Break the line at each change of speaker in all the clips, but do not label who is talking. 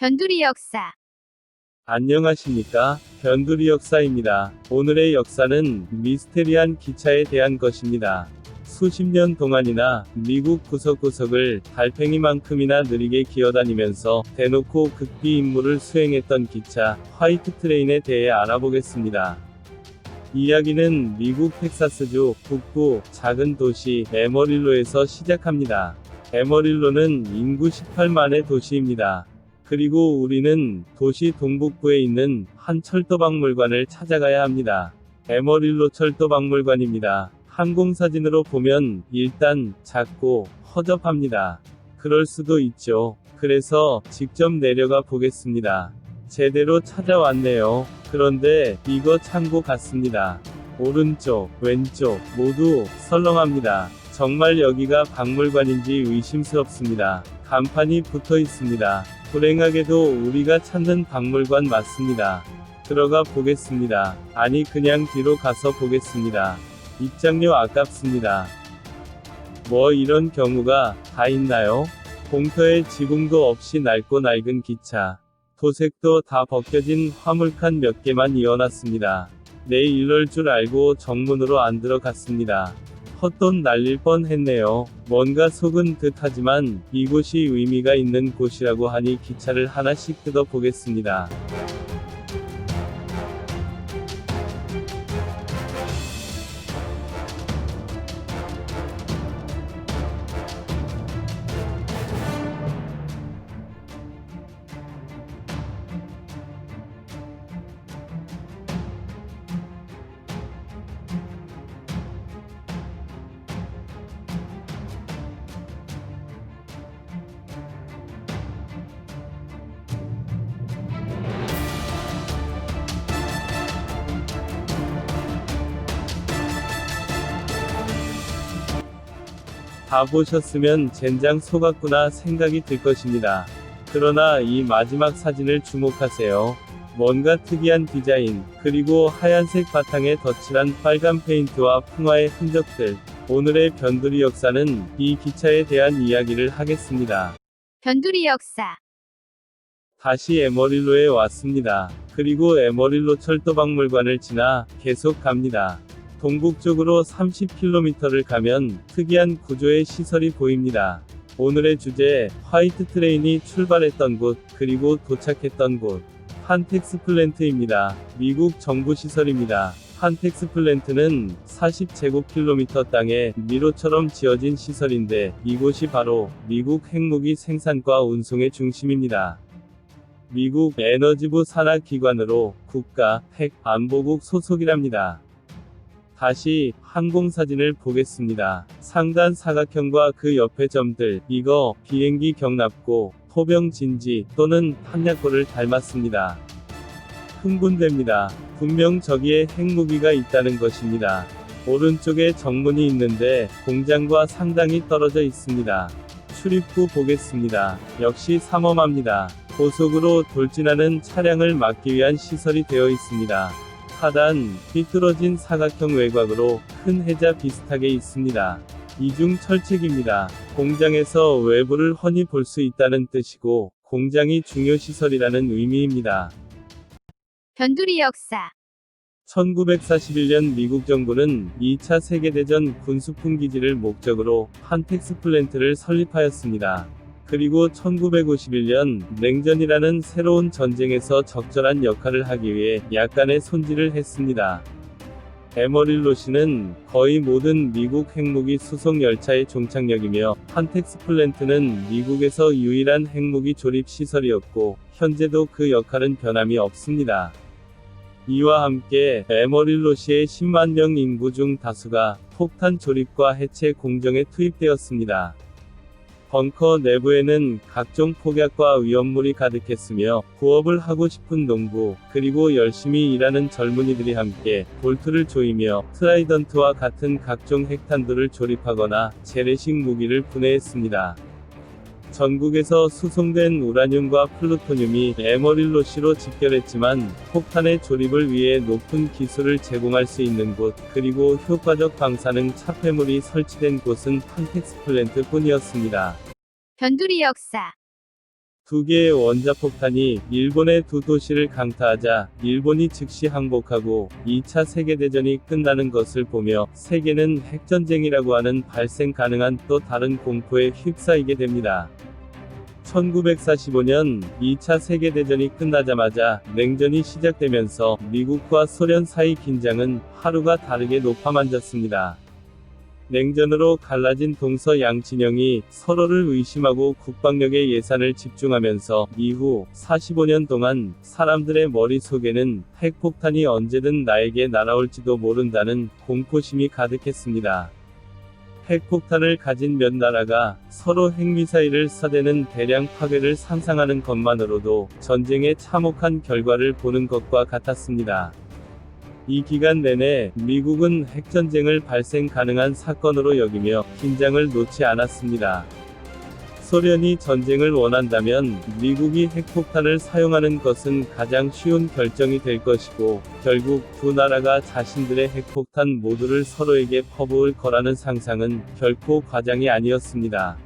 변두리 역사.
안녕하십니까? 변두리 역사입니다. 오늘의 역사는 미스테리한 기차에 대한 것입니다. 수십 년 동안이나 미국 구석구석을 달팽이만큼이나 느리게 기어다니면서 대놓고 극비 임무를 수행했던 기차, 화이트 트레인에 대해 알아보겠습니다. 이야기는 미국 텍사스주 북부 작은 도시 에머릴로에서 시작합니다. 에머릴로는 인구 18만의 도시입니다. 그리고 우리는 도시 동북부에 있는 한 철도박물관을 찾아가야 합니다. 에머릴로 철도박물관입니다. 항공사진으로 보면 일단 작고 허접합니다. 그럴 수도 있죠. 그래서 직접 내려가 보겠습니다. 제대로 찾아왔네요. 그런데 이거 창고 같습니다. 오른쪽, 왼쪽 모두 설렁합니다. 정말 여기가 박물관인지 의심스럽습니다. 간판이 붙어 있습니다. 불행하게도 우리가 찾는 박물관 맞습니다. 들어가 보겠습니다. 아니 그냥 뒤로 가서 보겠습니다. 입장료 아깝습니다. 뭐 이런 경우가 다 있나요? 공터에 지붕도 없이 낡고 낡은 기차. 도색도 다 벗겨진 화물칸 몇 개만 이어놨습니다. 내일 이럴 줄 알고 정문으로 안 들어갔습니다. 헛돈 날릴 뻔했네요. 뭔가 속은 듯하지만 이곳이 의미가 있는 곳이라고 하니 기차를 하나씩 뜯어 보겠습니다. 다 보셨으면 젠장 속았구나 생각이 들 것입니다. 그러나 이 마지막 사진을 주목하세요. 뭔가 특이한 디자인, 그리고 하얀색 바탕에 덧칠한 빨간 페인트와 풍화의 흔적들. 오늘의 변두리 역사는 이 기차에 대한 이야기를 하겠습니다.
변두리 역사.
다시 에머릴로에 왔습니다. 그리고 에머릴로 철도박물관을 지나 계속 갑니다. 동북쪽으로 30km를 가면 특이한 구조의 시설이 보입니다. 오늘의 주제, 화이트 트레인이 출발했던 곳, 그리고 도착했던 곳. 판텍스 플랜트입니다. 미국 정부 시설입니다. 판텍스 플랜트는 40제곱킬로미터 땅에 미로처럼 지어진 시설인데 이곳이 바로 미국 핵무기 생산과 운송의 중심입니다. 미국 에너지부 산하 기관으로 국가 핵 안보국 소속이랍니다. 다시 항공사진을 보겠습니다. 상단 사각형과 그 옆의 점들, 이거 비행기 경납고 포병 진지 또는 탄약고를 닮았습니다. 흥분됩니다. 분명 저기에 핵무기가 있다는 것입니다. 오른쪽에 정문이 있는데 공장과 상당히 떨어져 있습니다. 출입구 보겠습니다. 역시 삼엄합니다. 고속으로 돌진하는 차량을 막기 위한 시설이 되어 있습니다. 하단, 삐뚤어진 사각형 외곽으로 큰 해자 비슷하게 있습니다. 이중 철책입니다. 공장에서 외부를 훤히 볼 수 있다는 뜻이고, 공장이 중요 시설이라는 의미입니다.
변두리 역사.
1941년 미국 정부는 2차 세계대전 군수품 기지를 목적으로 판텍스 플랜트를 설립하였습니다. 그리고 1951년 냉전이라는 새로운 전쟁에서 적절한 역할을 하기 위해 약간의 손질을 했습니다. 에머릴로시는 거의 모든 미국 핵무기 수송 열차의 종착역이며 판텍스 플랜트는 미국에서 유일한 핵무기 조립 시설이었고 현재도 그 역할은 변함이 없습니다. 이와 함께 에머릴로시의 10만 명 인구 중 다수가 폭탄 조립과 해체 공정에 투입되었습니다. 벙커 내부에는 각종 폭약과 위험물이 가득했으며 부업을 하고 싶은 농부, 그리고 열심히 일하는 젊은이들이 함께 볼트를 조이며 트라이던트와 같은 각종 핵탄두를 조립하거나 재래식 무기를 분해했습니다. 전국에서 수송된 우라늄과 플루토늄이 에머릴로시로 집결했지만 폭탄의 조립을 위해 높은 기술을 제공할 수 있는 곳, 그리고 효과적 방사능 차폐물이 설치된 곳은 판텍스 플랜트 뿐이었습니다.
변두리 역사.
두 개의 원자폭탄이 일본의 두 도시를 강타하자 일본이 즉시 항복하고 2차 세계대전이 끝나는 것을 보며 세계는 핵전쟁이라고 하는 발생 가능한 또 다른 공포에 휩싸이게 됩니다. 1945년 2차 세계대전이 끝나자마자 냉전이 시작되면서 미국과 소련 사이 긴장은 하루가 다르게 높아만졌습니다. 냉전으로 갈라진 동서양 진영이 서로를 의심하고 국방력의 예산을 집중하면서 이후 45년 동안 사람들의 머릿속에는 핵폭탄이 언제든 나에게 날아올지도 모른다는 공포심이 가득했습니다. 핵폭탄을 가진 몇 나라가 서로 핵미사일을 쏴대는 대량 파괴를 상상하는 것만으로도 전쟁의 참혹한 결과를 보는 것과 같았습니다. 이 기간 내내 미국은 핵전쟁을 발생 가능한 사건으로 여기며 긴장을 놓지 않았습니다. 소련이 전쟁을 원한다면 미국이 핵폭탄을 사용하는 것은 가장 쉬운 결정이 될 것이고, 결국 두 나라가 자신들의 핵폭탄 모두를 서로에게 퍼부을 거라는 상상은 결코 과장이 아니었습니다.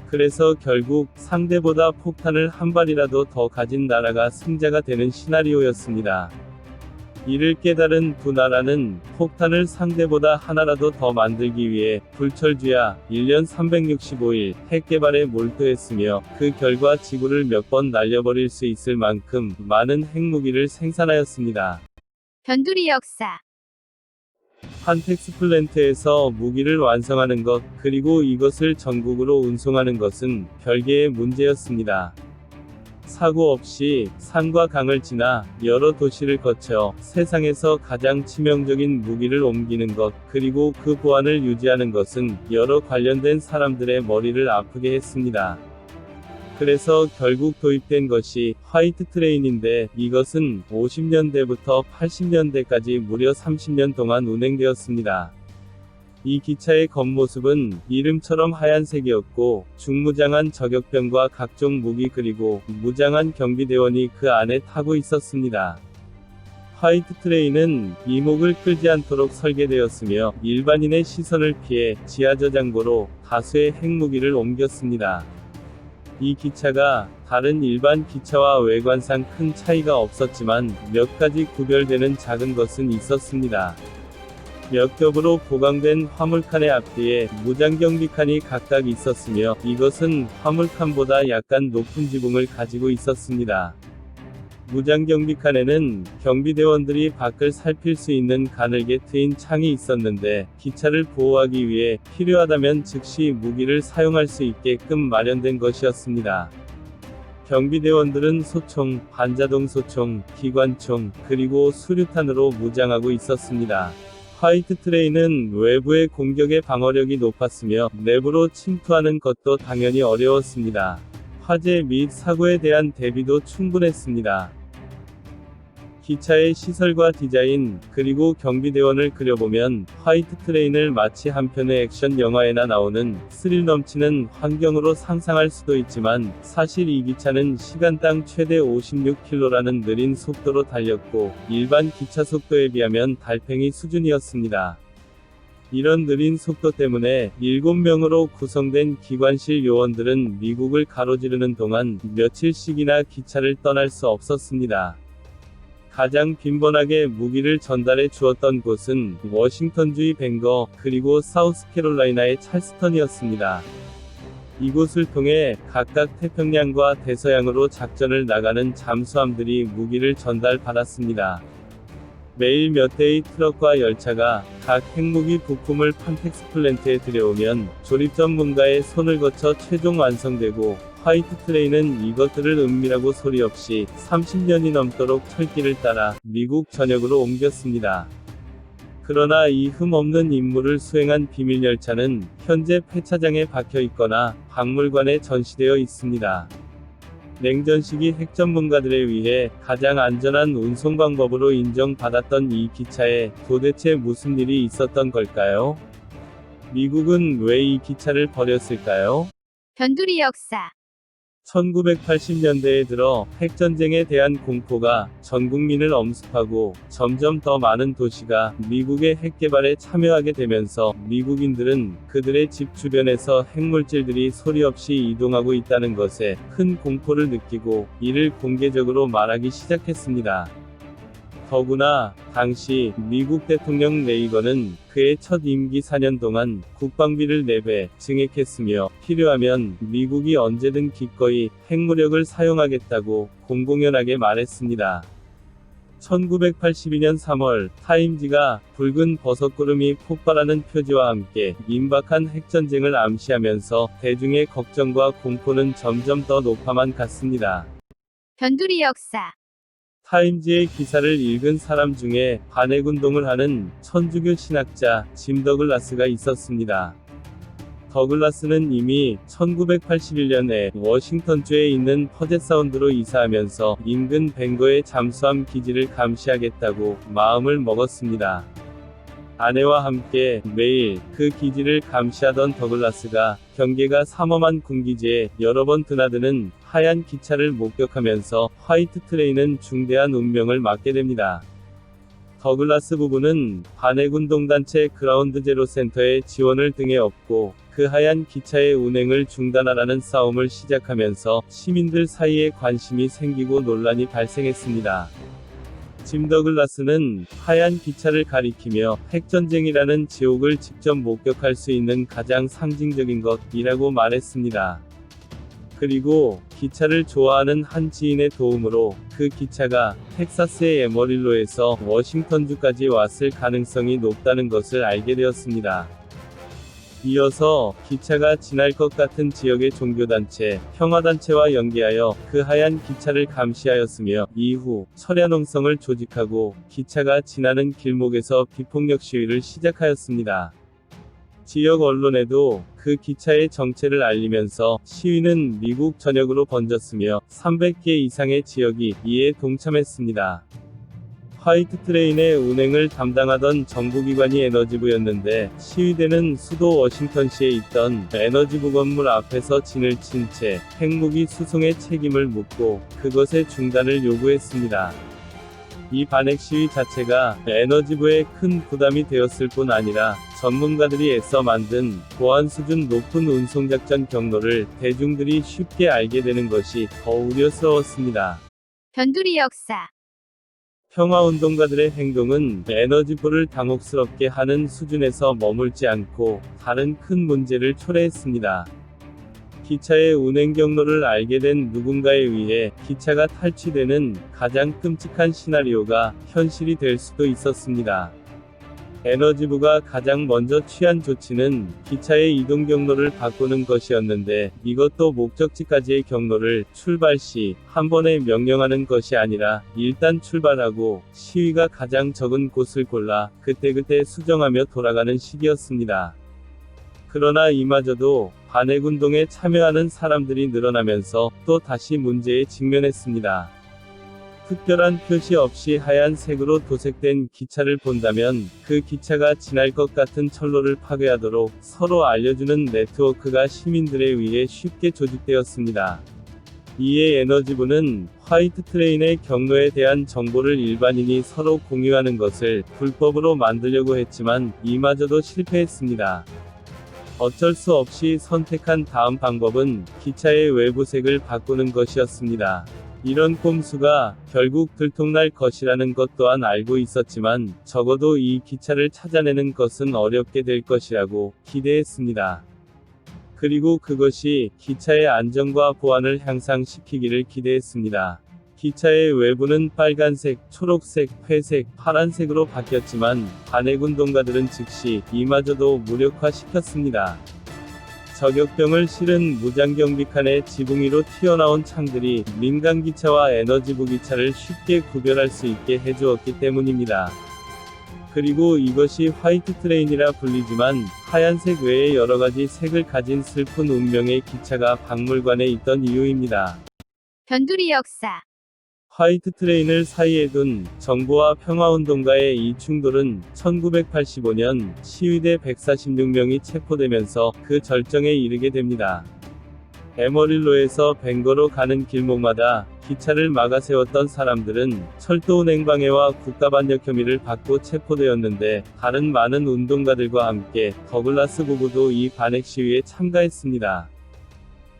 그래서 결국 상대보다 폭탄을 한 발이라도 더 가진 나라가 승자가 되는 시나리오였습니다. 이를 깨달은 두 나라는 폭탄을 상대보다 하나라도 더 만들기 위해 불철주야 1년 365일 핵 개발에 몰두했으며, 그 결과 지구를 몇 번 날려버릴 수 있을 만큼 많은 핵무기를 생산하였습니다.
변두리 역사.
판텍스 플랜트에서 무기를 완성하는 것, 그리고 이것을 전국으로 운송하는 것은 별개의 문제였습니다. 사고 없이 산과 강을 지나 여러 도시를 거쳐 세상에서 가장 치명적인 무기를 옮기는 것, 그리고 그 보안을 유지하는 것은 여러 관련된 사람들의 머리를 아프게 했습니다. 그래서 결국 도입된 것이 화이트 트레인인데, 이것은 50년대부터 80년대까지 무려 30년 동안 운행되었습니다. 이 기차의 겉모습은 이름처럼 하얀색이었고, 중무장한 저격병과 각종 무기 그리고 무장한 경비대원이 그 안에 타고 있었습니다. 화이트 트레인은 이목을 끌지 않도록 설계되었으며, 일반인의 시선을 피해 지하저장고로 다수의 핵무기를 옮겼습니다. 이 기차가 다른 일반 기차와 외관상 큰 차이가 없었지만 몇 가지 구별되는 작은 것은 있었습니다. 몇 겹으로 보강된 화물칸의 앞뒤에 무장경비칸이 각각 있었으며, 이것은 화물칸보다 약간 높은 지붕을 가지고 있었습니다. 무장경비칸에는 경비대원들이 밖을 살필 수 있는 가늘게 트인 창이 있었는데, 기차를 보호하기 위해 필요하다면 즉시 무기를 사용할 수 있게끔 마련된 것이었습니다. 경비대원들은 소총, 반자동 소총, 기관총, 그리고 수류탄으로 무장하고 있었습니다. 화이트 트레인은 외부의 공격의 방어력이 높았으며, 내부로 침투하는 것도 당연히 어려웠습니다. 화재 및 사고에 대한 대비도 충분했습니다. 기차의 시설과 디자인, 그리고 경비대원을 그려보면 화이트 트레인을 마치 한 편의 액션 영화에나 나오는 스릴 넘치는 환경으로 상상할 수도 있지만, 사실 이 기차는 시간당 최대 56km라는 느린 속도로 달렸고, 일반 기차 속도에 비하면 달팽이 수준이었습니다. 이런 느린 속도 때문에 7명으로 구성된 기관실 요원들은 미국을 가로지르는 동안 며칠씩이나 기차를 떠날 수 없었습니다. 가장 빈번하게 무기를 전달해 주었던 곳은 워싱턴주의 벵거, 그리고 사우스캐롤라이나의 찰스턴이었습니다. 이곳을 통해 각각 태평양과 대서양으로 작전을 나가는 잠수함들이 무기를 전달받았습니다. 매일 몇 대의 트럭과 열차가 각 핵무기 부품을 판텍스 플랜트에 들여오면 조립 전문가의 손을 거쳐 최종 완성되고, 화이트 트레인은 이것들을 은밀하고 소리 없이 30년이 넘도록 철길을 따라 미국 전역으로 옮겼습니다. 그러나 이 흠없는 임무를 수행한 비밀 열차는 현재 폐차장에 박혀 있거나 박물관에 전시되어 있습니다. 냉전 시기 핵 전문가들에 의해 가장 안전한 운송 방법으로 인정받았던 이 기차에 도대체 무슨 일이 있었던 걸까요? 미국은 왜 이 기차를 버렸을까요?
변두리 역사.
1980년대에 들어 핵전쟁에 대한 공포가 전 국민을 엄습하고 점점 더 많은 도시가 미국의 핵개발에 참여하게 되면서 미국인들은 그들의 집 주변에서 핵물질들이 소리 없이 이동하고 있다는 것에 큰 공포를 느끼고 이를 공개적으로 말하기 시작했습니다. 더구나 당시 미국 대통령 레이건은 그의 첫 임기 4년 동안 국방비를 4배 증액했으며 필요하면 미국이 언제든 기꺼이 핵무력을 사용하겠다고 공공연하게 말했습니다. 1982년 3월 타임지가 붉은 버섯구름이 폭발하는 표지와 함께 임박한 핵전쟁을 암시하면서 대중의 걱정과 공포는 점점 더 높아만 갔습니다.
변두리 역사.
타임지의 기사를 읽은 사람 중에 반핵운동을 하는 천주교 신학자 짐 더글라스가 있었습니다. 더글라스는 이미 1981년에 워싱턴주에 있는 퍼젯사운드로 이사하면서 인근 벵거의 잠수함 기지를 감시하겠다고 마음을 먹었습니다. 아내와 함께 매일 그 기지를 감시하던 더글라스가 경계가 삼엄한 군기지에 여러 번 드나드는 하얀 기차를 목격하면서 화이트 트레인은 중대한 운명을 맞게 됩니다. 더글라스 부부는 반핵운동단체 그라운드 제로 센터의 지원을 등에 업고 그 하얀 기차의 운행을 중단하라는 싸움을 시작하면서 시민들 사이에 관심이 생기고 논란이 발생했습니다. 짐 더글라스는 하얀 기차를 가리키며 핵전쟁이라는 지옥을 직접 목격할 수 있는 가장 상징적인 것이라고 말했습니다. 그리고 기차를 좋아하는 한 지인의 도움으로 그 기차가 텍사스의 에머릴로에서 워싱턴주까지 왔을 가능성이 높다는 것을 알게 되었습니다. 이어서 기차가 지날 것 같은 지역의 종교단체, 평화단체와 연계하여 그 하얀 기차를 감시하였으며 이후 철야농성을 조직하고 기차가 지나는 길목에서 비폭력 시위를 시작하였습니다. 지역 언론에도 그 기차의 정체를 알리면서 시위는 미국 전역으로 번졌으며 300개 이상의 지역이 이에 동참했습니다. 화이트 트레인의 운행을 담당하던 정부기관이 에너지부였는데 시위대는 수도 워싱턴시에 있던 에너지부 건물 앞에서 진을 친 채 핵무기 수송의 책임을 묻고 그것의 중단을 요구했습니다. 이 반핵 시위 자체가 에너지부에 큰 부담이 되었을 뿐 아니라 전문가들이 애써 만든 보안 수준 높은 운송작전 경로를 대중들이 쉽게 알게 되는 것이 더 우려스러웠습니다.
변두리 역사.
평화운동가들의 행동은 에너지부를 당혹스럽게 하는 수준에서 머물지 않고 다른 큰 문제를 초래했습니다. 기차의 운행 경로를 알게 된 누군가에 의해 기차가 탈취되는 가장 끔찍한 시나리오가 현실이 될 수도 있었습니다. 에너지부가 가장 먼저 취한 조치는 기차의 이동 경로를 바꾸는 것이었는데 이것도 목적지까지의 경로를 출발 시 한 번에 명령하는 것이 아니라 일단 출발하고 시위가 가장 적은 곳을 골라 그때그때 수정하며 돌아가는 식이었습니다. 그러나 이마저도 반핵운동에 참여하는 사람들이 늘어나면서 또 다시 문제에 직면했습니다. 특별한 표시 없이 하얀색으로 도색된 기차를 본다면 그 기차가 지날 것 같은 철로를 파괴하도록 서로 알려주는 네트워크가 시민들에 의해 쉽게 조직되었습니다. 이에 에너지부는 화이트 트레인의 경로에 대한 정보를 일반인이 서로 공유하는 것을 불법으로 만들려고 했지만 이마저도 실패했습니다. 어쩔 수 없이 선택한 다음 방법은 기차의 외부색을 바꾸는 것이었습니다. 이런 꼼수가 결국 들통날 것이라는 것 또한 알고 있었지만 적어도 이 기차를 찾아내는 것은 어렵게 될 것이라고 기대했습니다. 그리고 그것이 기차의 안전과 보안을 향상시키기를 기대했습니다. 기차의 외부는 빨간색, 초록색, 회색, 파란색으로 바뀌었지만 반핵운동가들은 즉시 이마저도 무력화시켰습니다. 저격병을 실은 무장경비칸의 지붕 위로 튀어나온 창들이 민간 기차와 에너지부 기차를 쉽게 구별할 수 있게 해주었기 때문입니다. 그리고 이것이 화이트 트레인이라 불리지만 하얀색 외에 여러가지 색을 가진 슬픈 운명의 기차가 박물관에 있던 이유입니다.
변두리 역사.
화이트 트레인을 사이에 둔 정부와 평화운동가의 이 충돌은 1985년 시위대 146명이 체포되면서 그 절정에 이르게 됩니다. 에머릴로에서 벵거로 가는 길목마다 기차를 막아 세웠던 사람들은 철도 운행방해와 국가반역 혐의를 받고 체포되었는데, 다른 많은 운동가들과 함께 더글라스 고구도 이 반핵 시위에 참가했습니다.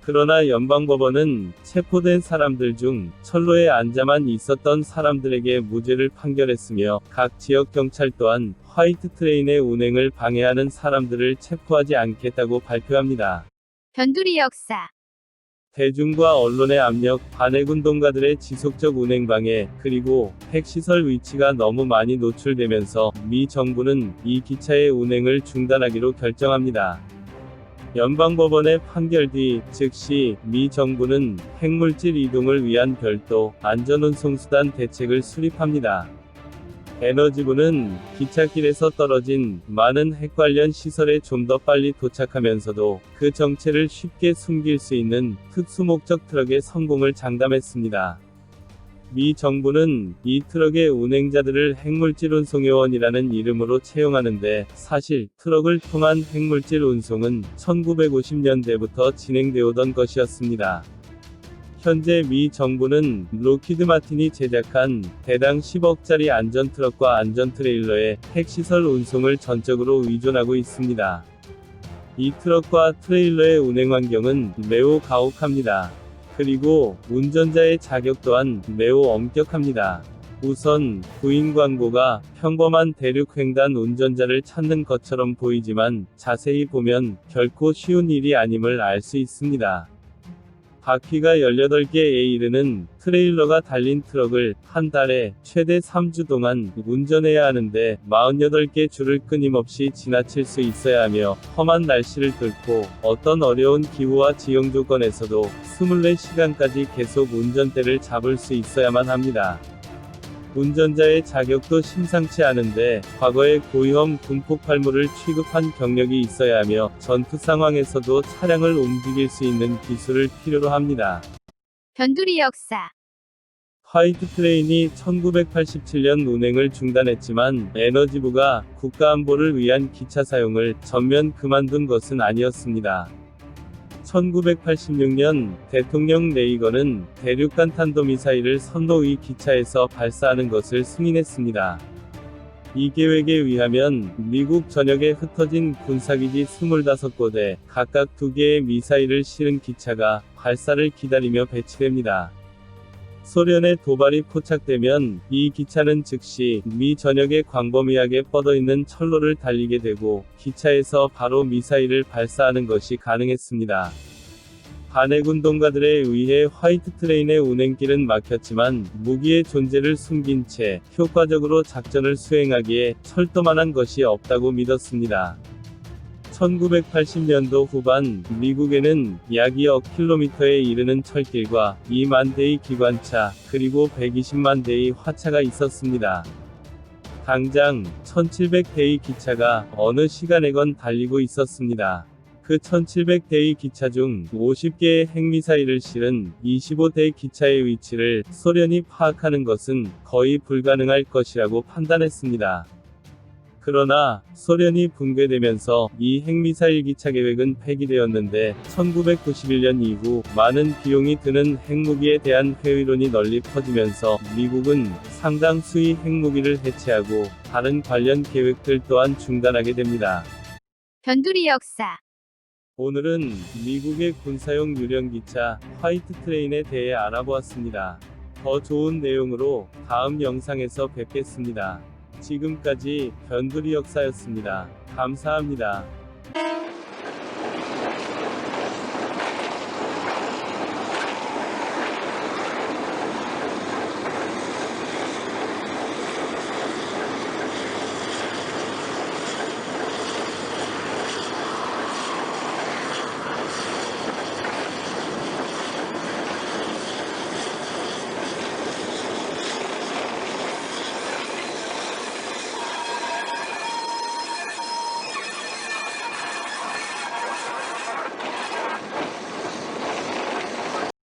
그러나 연방법원은 체포된 사람들 중 철로에 앉아만 있었던 사람들에게 무죄를 판결했으며, 각 지역 경찰 또한 화이트 트레인의 운행을 방해하는 사람들을 체포하지 않겠다고 발표합니다.
변두리 역사.
대중과 언론의 압력, 반핵운동가들의 지속적 운행방해, 그리고 핵시설 위치가 너무 많이 노출되면서 미 정부는 이 기차의 운행을 중단하기로 결정합니다. 연방법원의 판결 뒤 즉시 미 정부는 핵물질 이동을 위한 별도 안전운송수단 대책을 수립합니다. 에너지부는 기찻길에서 떨어진 많은 핵 관련 시설에 좀 더 빨리 도착하면서도 그 정체를 쉽게 숨길 수 있는 특수목적 트럭의 성공을 장담했습니다. 미 정부는 이 트럭의 운행자들을 핵물질 운송요원이라는 이름으로 채용하는데, 사실 트럭을 통한 핵물질 운송은 1950년대부터 진행되어 오던 것이었습니다. 현재 미 정부는 록히드 마틴이 제작한 대당 10억짜리 안전트럭과 안전트레일러의 핵시설 운송을 전적으로 의존하고 있습니다. 이 트럭과 트레일러의 운행 환경은 매우 가혹합니다. 그리고 운전자의 자격 또한 매우 엄격합니다. 우선 구인 광고가 평범한 대륙횡단 운전자를 찾는 것처럼 보이지만, 자세히 보면 결코 쉬운 일이 아님을 알 수 있습니다. 바퀴가 18개에 이르는 트레일러가 달린 트럭을 한 달에 최대 3주 동안 운전해야 하는데, 48개 줄을 끊임없이 지나칠 수 있어야 하며, 험한 날씨를 뚫고 어떤 어려운 기후와 지형 조건에서도 24시간까지 계속 운전대를 잡을 수 있어야만 합니다. 운전자의 자격도 심상치 않은데, 과거에 고위험 군폭발물을 취급한 경력이 있어야 하며, 전투 상황에서도 차량을 움직일 수 있는 기술을 필요로 합니다.
변두리 역사.
화이트 트레인이 1987년 운행을 중단했지만, 에너지부가 국가안보를 위한 기차 사용을 전면 그만둔 것은 아니었습니다. 1986년 대통령 레이건은 대륙간 탄도미사일을 선로위 기차에서 발사하는 것을 승인했습니다. 이 계획에 의하면 미국 전역에 흩어진 군사기지 25곳에 각각 2개의 미사일을 실은 기차가 발사를 기다리며 배치됩니다. 소련의 도발이 포착되면 이 기차는 즉시 미 전역에 광범위하게 뻗어있는 철로를 달리게 되고, 기차에서 바로 미사일을 발사하는 것이 가능했습니다. 반핵운동가들에 의해 화이트 트레인의 운행길은 막혔지만, 무기의 존재를 숨긴 채 효과적으로 작전을 수행하기에 철도만한 것이 없다고 믿었습니다. 1980년도 후반, 미국에는 약 2억 킬로미터에 이르는 철길과 2만 대의 기관차, 그리고 120만 대의 화차가 있었습니다. 당장 1700대의 기차가 어느 시간에건 달리고 있었습니다. 그 1700대의 기차 중 50개의 핵미사일을 실은 25대 기차의 위치를 소련이 파악하는 것은 거의 불가능할 것이라고 판단했습니다. 그러나 소련이 붕괴되면서 이 핵미사일 기차 계획은 폐기되었는데, 1991년 이후 많은 비용이 드는 핵무기에 대한 회의론이 널리 퍼지면서 미국은 상당수의 핵무기를 해체하고 다른 관련 계획들 또한 중단하게 됩니다.
변두리 역사.
오늘은 미국의 군사용 유령기차 화이트 트레인에 대해 알아보았습니다. 더 좋은 내용으로 다음 영상에서 뵙겠습니다. 지금까지 변두리 역사였습니다. 감사합니다.